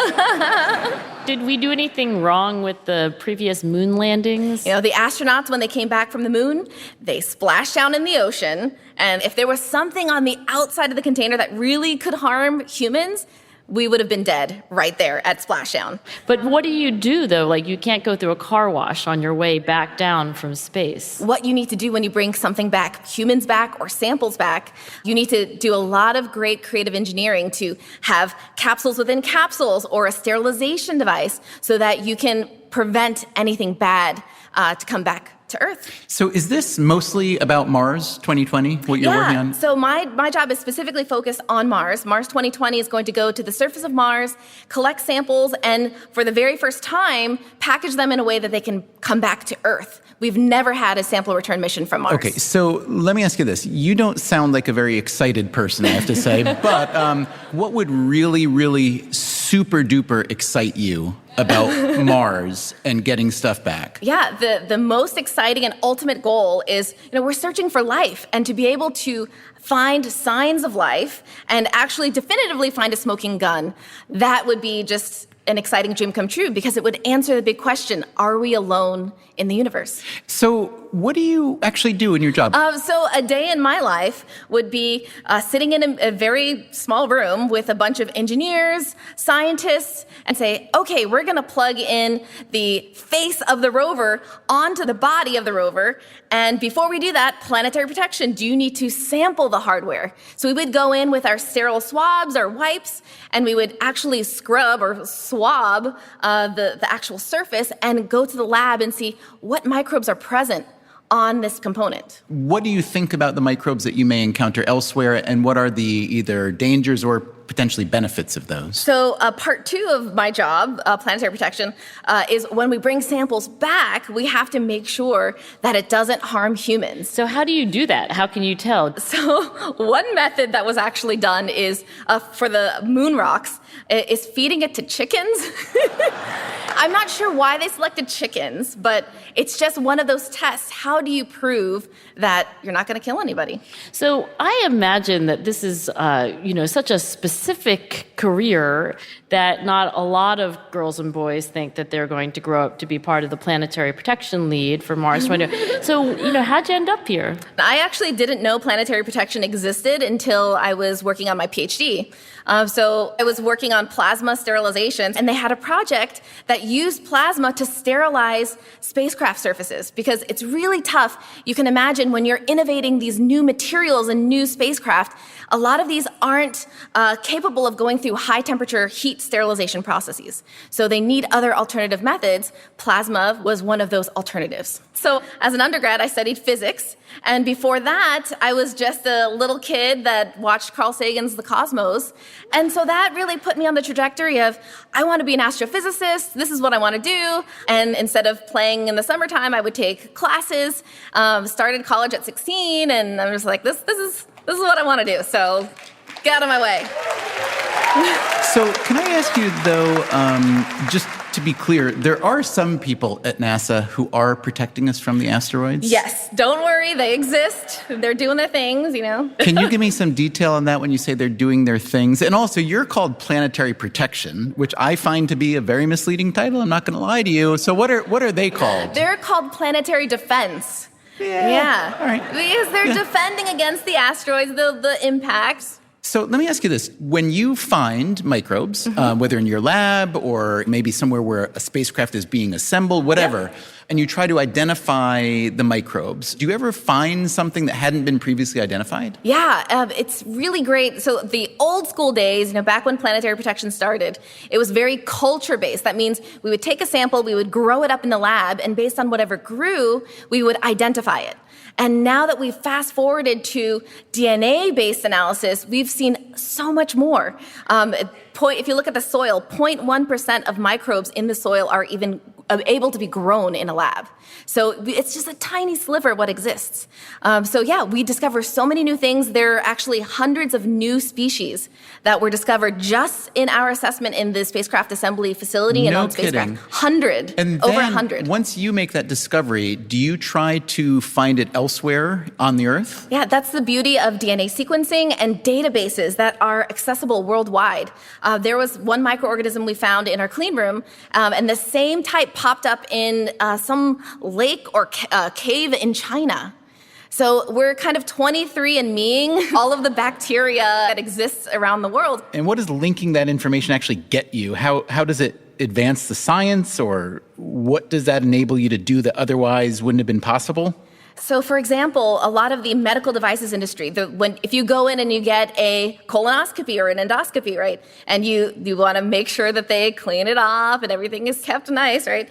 Did we do anything wrong with the previous moon landings? You know, the astronauts, when they came back from the moon, they splashed down in the ocean, and if there was something on the outside of the container that really could harm humans, we would have been dead right there at splashdown. But what do you do, though? Like, you can't go through a car wash on your way back down from space. What you need to do when you bring something back, humans back or samples back, you need to do a lot of great creative engineering to have capsules within capsules or a sterilization device so that you can prevent anything bad to come back to Earth. So is this mostly about Mars 2020, what you're working on? So my job is specifically focused on Mars. Mars 2020 is going to go to the surface of Mars, collect samples, and for the very first time, package them in a way that they can come back to Earth. We've never had a sample return mission from Mars. Okay, so let me ask you this. You don't sound like a very excited person, I have to say, but what would really, really super duper excite you about Mars and getting stuff back? Yeah, the most exciting and ultimate goal is, we're searching for life, and to be able to find signs of life and actually definitively find a smoking gun, that would be just an exciting dream come true, because it would answer the big question, are we alone in the universe? So what do you actually do in your job? So a day in my life would be sitting in a very small room with a bunch of engineers, scientists, and say, okay, we're going to plug in the face of the rover onto the body of the rover. And before we do that, Planetary Protection, do you need to sample the hardware? So we would go in with our sterile swabs, our wipes, and we would actually scrub or swab the actual surface and go to the lab and see what microbes are present on this component. What do you think about the microbes that you may encounter elsewhere, and what are the either dangers or potentially benefits of those? So part 2 of my job, Planetary Protection, is when we bring samples back, we have to make sure that it doesn't harm humans. So how do you do that? How can you tell? So one method that was actually done is, for the moon rocks, is feeding it to chickens. I'm not sure why they selected chickens, but it's just one of those tests. How do you prove that you're not going to kill anybody? So I imagine that this is, such a specific career that not a lot of girls and boys think that they're going to grow up to be part of the Planetary Protection Lead for Mars 20. So, how'd you end up here? I actually didn't know planetary protection existed until I was working on my PhD. So I was working on plasma sterilization, and they had a project that used plasma to sterilize spacecraft surfaces because it's really tough. You can imagine when you're innovating these new materials and new spacecraft, a lot of these aren't capable of going through high temperature heat sterilization processes. So they need other alternative methods. Plasma was one of those alternatives. So as an undergrad, I studied physics. And before that, I was just a little kid that watched Carl Sagan's The Cosmos. And so that really put me on the trajectory of, I want to be an astrophysicist. This is what I want to do. And instead of playing in the summertime, I would take classes. Started college at 16, and I was like, this is what I want to do. So get out of my way. So can I ask you, though, just to be clear, there are some people at NASA who are protecting us from the asteroids? Yes, don't worry, they exist. They're doing their things, Can you give me some detail on that when you say they're doing their things? And also, you're called Planetary Protection, which I find to be a very misleading title. I'm not going to lie to you. So what are they called? They're called Planetary Defense. Yeah. All right. Because they're defending against the asteroids, the impacts. So let me ask you this. When you find microbes, whether in your lab or maybe somewhere where a spacecraft is being assembled, whatever, and you try to identify the microbes, do you ever find something that hadn't been previously identified? Yeah, it's really great. So the old school days, back when planetary protection started, it was very culture-based. That means we would take a sample, we would grow it up in the lab, and based on whatever grew, we would identify it. And now that we've fast-forwarded to DNA-based analysis, we've seen so much more. If you look at the soil, 0.1% of microbes in the soil are even able to be grown in a lab. So it's just a tiny sliver of what exists. We discover so many new things. There are actually hundreds of new species that were discovered just in our assessment in the spacecraft assembly facility and on spacecraft. 100. And over then, 100. Once you make that discovery, do you try to find it elsewhere on the Earth? Yeah, that's the beauty of DNA sequencing and databases that are accessible worldwide. There was one microorganism we found in our clean room, and the same type popped up in some lake or cave in China. So we're kind of 23andMeing all of the bacteria that exists around the world. And what does linking that information actually get you? How does it advance the science, or what does that enable you to do that otherwise wouldn't have been possible? So, for example, a lot of the medical devices industry, if you go in and you get a colonoscopy or an endoscopy, right, and you want to make sure that they clean it off and everything is kept nice, right,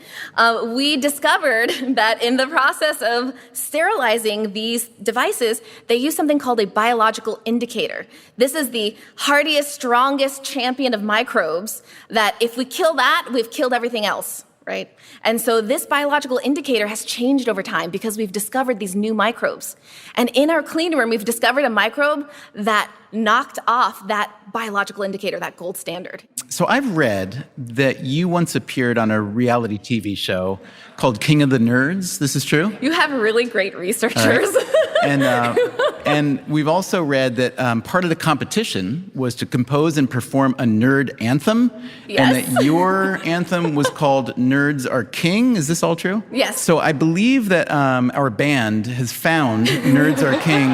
we discovered that in the process of sterilizing these devices, they use something called a biological indicator. This is the hardiest, strongest champion of microbes that if we kill that, we've killed everything else. Right? And so this biological indicator has changed over time because we've discovered these new microbes. And in our clean room, we've discovered a microbe that knocked off that biological indicator, that gold standard. So I've read that you once appeared on a reality TV show called King of the Nerds. This is true? You have really great researchers. Right. And we've also read that part of the competition was to compose and perform a nerd anthem. Yes. And that your anthem was called Nerds Are King. Is this all true? Yes. So I believe that our band has found Nerds Are King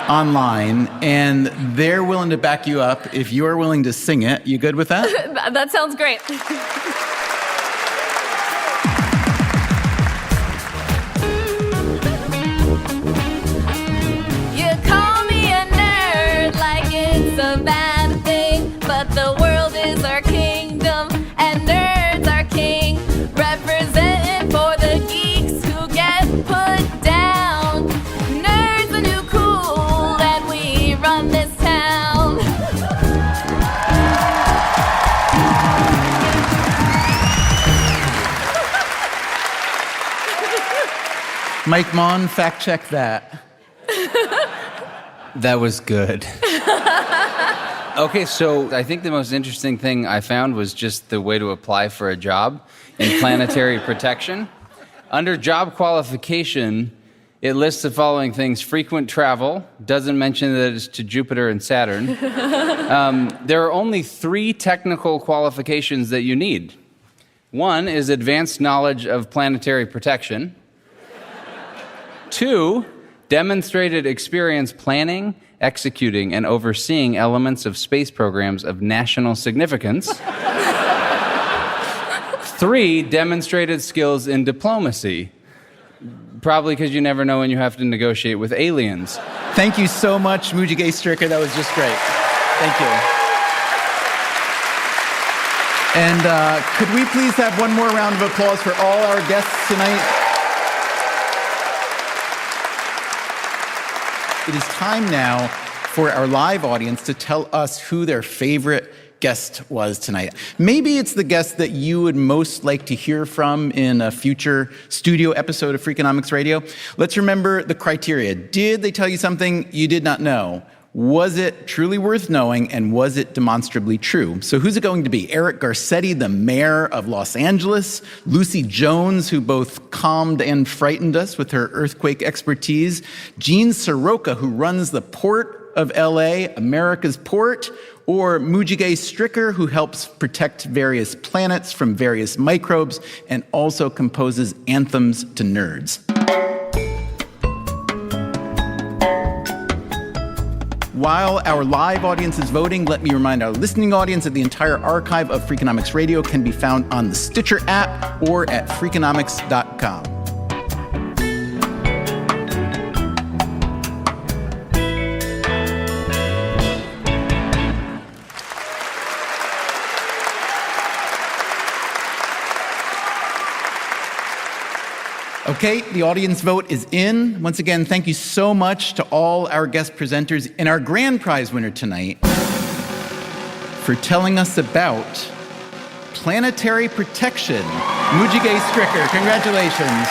online, and they're willing to back you up if you are willing to sing it. You good with that? That sounds great. The world is our kingdom, and nerds are king, representing for the geeks who get put down. Nerds are new cool, and we run this town. Mike Maughan, fact check that. That was good. Okay, so I think the most interesting thing I found was just the way to apply for a job in planetary protection. Under job qualification, it lists the following things: frequent travel, doesn't mention that it's to Jupiter and Saturn. There are only 3 technical qualifications that you need. 1 is advanced knowledge of planetary protection. 2, demonstrated experience planning, executing, and overseeing elements of space programs of national significance. 3, demonstrated skills in diplomacy. Probably because you never know when you have to negotiate with aliens. Thank you so much, Mujige Stricker. That was just great. Thank you. And could we please have one more round of applause for all our guests tonight? It is time now for our live audience to tell us who their favorite guest was tonight. Maybe it's the guest that you would most like to hear from in a future studio episode of Freakonomics Radio. Let's remember the criteria. Did they tell you something you did not know? Was it truly worth knowing, and was it demonstrably true? So who's it going to be? Eric Garcetti, the mayor of Los Angeles, Lucy Jones, who both calmed and frightened us with her earthquake expertise, Jean Soroka, who runs the Port of L.A., America's port, or Mujige Stricker, who helps protect various planets from various microbes and also composes anthems to nerds. While our live audience is voting, let me remind our listening audience that the entire archive of Freakonomics Radio can be found on the Stitcher app or at Freakonomics.com. Okay, the audience vote is in. Once again, thank you so much to all our guest presenters and our grand prize winner tonight for telling us about planetary protection. Mujige Stricker, congratulations.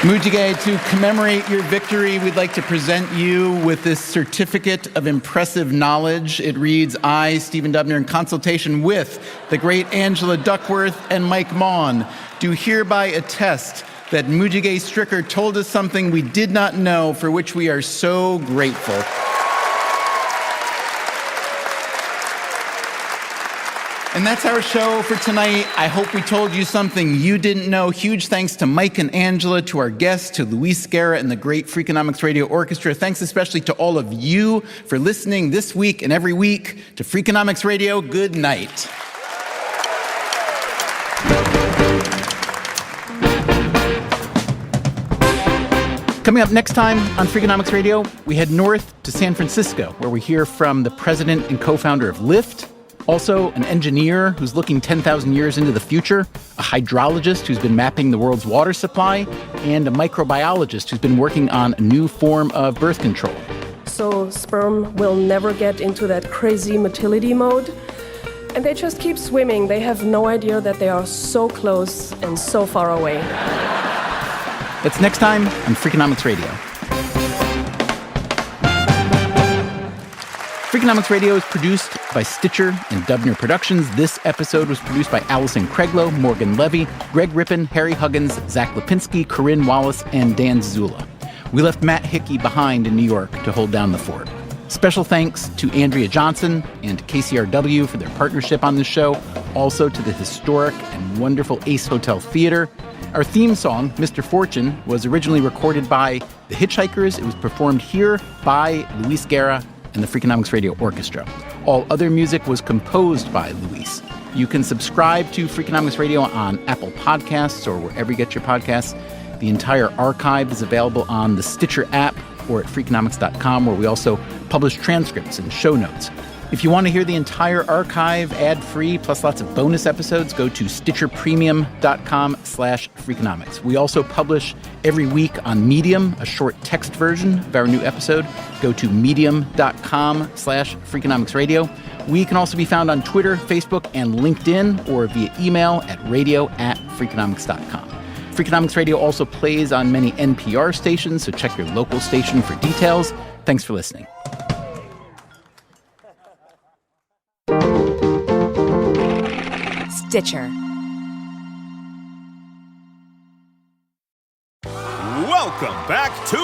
Mujige, to commemorate your victory, we'd like to present you with this certificate of impressive knowledge. It reads, I, Stephen Dubner, in consultation with the great Angela Duckworth and Mike Maughan, do hereby attest that Mujige Stricker told us something we did not know, for which we are so grateful. And that's our show for tonight. I hope we told you something you didn't know. Huge thanks to Mike and Angela, to our guests, to Luis Guerra and the great Freakonomics Radio Orchestra. Thanks especially to all of you for listening this week and every week to Freakonomics Radio. Good night. Coming up next time on Freakonomics Radio, we head north to San Francisco, where we hear from the president and co-founder of Lyft, also an engineer who's looking 10,000 years into the future, a hydrologist who's been mapping the world's water supply, and a microbiologist who's been working on a new form of birth control. So sperm will never get into that crazy motility mode, and they just keep swimming. They have no idea that they are so close and so far away. That's next time on Freakonomics Radio. Freakonomics Radio is produced by Stitcher and Dubner Productions. This episode was produced by Allison Craiglow, Morgan Levy, Greg Rippin, Harry Huggins, Zach Lipinski, Corinne Wallace, and Dan Zula. We left Matt Hickey behind in New York to hold down the fort. Special thanks to Andrea Johnson and KCRW for their partnership on this show. Also to the historic and wonderful Ace Hotel Theater. Our theme song, Mr. Fortune, was originally recorded by The Hitchhikers. It was performed here by Luis Guerra and the Freakonomics Radio Orchestra. All other music was composed by Luis. You can subscribe to Freakonomics Radio on Apple Podcasts or wherever you get your podcasts. The entire archive is available on the Stitcher app or at Freakonomics.com, where we also publish transcripts and show notes. If you want to hear the entire archive ad-free, plus lots of bonus episodes, go to StitcherPremium.com/Freakonomics. We also publish every week on Medium, a short text version of our new episode. Go to Medium.com/Freakonomics Radio. We can also be found on Twitter, Facebook, and LinkedIn, or via email at radio@Freakonomics.com. Freakonomics Radio also plays on many NPR stations, so check your local station for details. Thanks for listening. Stitcher. Welcome back to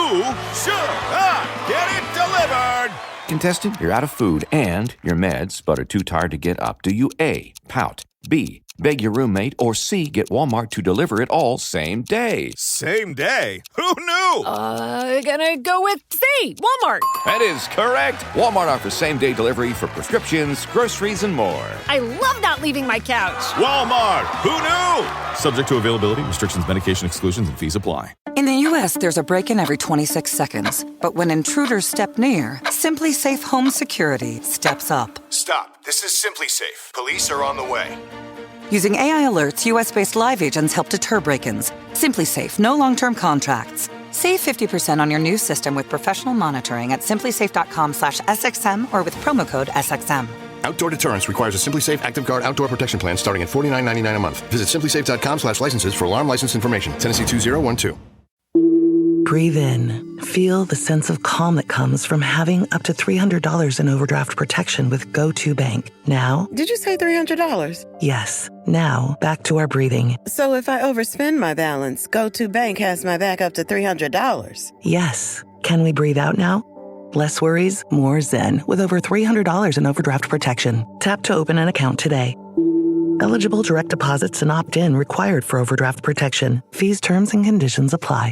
Should I Get It Delivered? Contestant, you're out of food and your meds, but are too tired to get up. Do you A, pout, B, beg your roommate, or C, get Walmart to deliver it all same day? Same day? Who knew? Gonna go with C, Walmart. That is correct. Walmart offers same-day delivery for prescriptions, groceries, and more. I love not leaving my couch. Walmart. Who knew? Subject to availability, restrictions, medication exclusions, and fees apply. In the U.S., there's a break-in every 26 seconds. But when intruders step near, Simply Safe Home Security steps up. Stop. This is Simply Safe. Police are on the way. Using AI alerts, U.S.-based live agents help deter break-ins. Simply Safe, no long-term contracts. Save 50% on your new system with professional monitoring at simplysafe.com/SXM or with promo code SXM. Outdoor deterrence requires a Simply Safe Active Guard outdoor protection plan starting at $49.99 a month. Visit simplysafe.com/licenses for alarm license information. Tennessee 2012. Breathe in. Feel the sense of calm that comes from having up to $300 in overdraft protection with GoToBank. Now... Did you say $300? Yes. Now, back to our breathing. So if I overspend my balance, GoToBank has my back up to $300? Yes. Can we breathe out now? Less worries, more zen, with over $300 in overdraft protection. Tap to open an account today. Eligible direct deposits and opt-in required for overdraft protection. Fees, terms, and conditions apply.